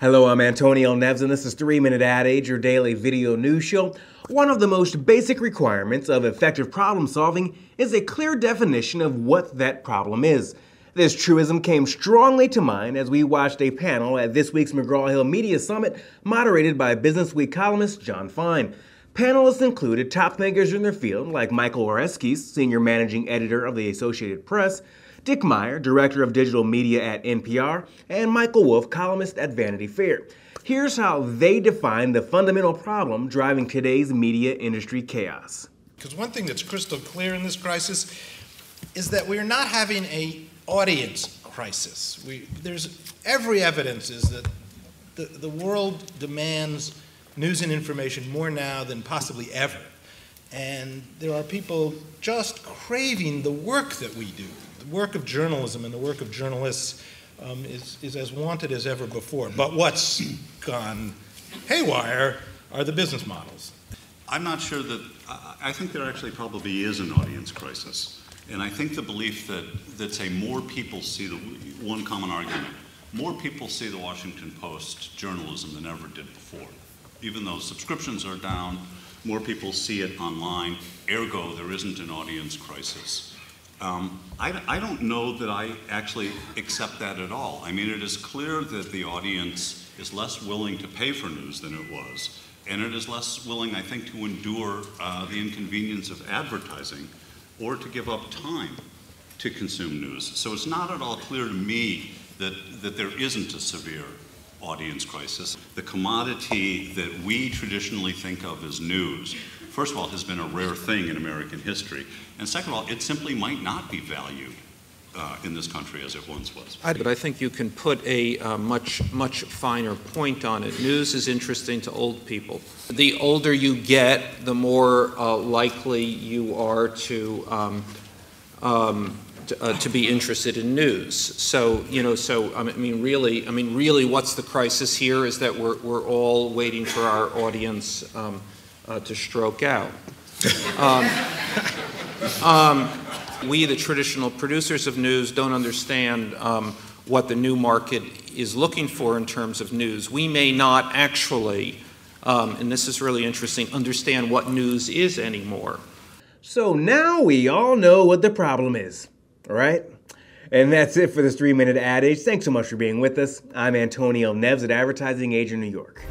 Hello, I'm Antonio Neves, and this is 3-Minute Ad Age, your daily video news show. One of the most basic requirements of effective problem solving is a clear definition of what that problem is. This truism came strongly to mind as we watched a panel at this week's McGraw-Hill Media Summit moderated by Businessweek columnist Jon Fine. Panelists included top thinkers in their field like Michael Oreskes, senior managing editor of the Associated Press, Dick Meyer, director of digital media at NPR, and Michael Wolff, columnist at Vanity Fair. Here's how they define the fundamental problem driving today's media industry chaos. Because one thing that's crystal clear in this crisis is that we're not having an audience crisis. There's every evidence is that the world demands news and information more now than possibly ever. And there are people just craving the work that we do. The work of journalism and the work of journalists is as wanted as ever before. But what's gone haywire are the business models. I'm not sure that, I think there actually probably is an audience crisis. And I think the belief that say more people see one common argument, more people see the Washington Post journalism than ever did before. Even though subscriptions are down, more people see it online, ergo there isn't an audience crisis. I don't know that I actually accept that at all. I mean, it is clear that the audience is less willing to pay for news than it was, and it is less willing, I think, to endure the inconvenience of advertising or to give up time to consume news. So it's not at all clear to me that there isn't a severe audience crisis. The commodity that we traditionally think of as news, first of all, has been a rare thing in American history. And second of all, it simply might not be valued in this country as it once was. But I think you can put a much finer point on it. News is interesting to old people. The older you get, the more likely you are to be interested in news. So, I mean, really, what's the crisis here is that we're all waiting for our audience to stroke out. We, the traditional producers of news, don't understand what the new market is looking for in terms of news. We may not actually, and this is really interesting, understand what news is anymore. So now we all know what the problem is, all right? And that's it for this 3-Minute Ad Age. Thanks so much for being with us. I'm Antonio Neves at Advertising Age in New York.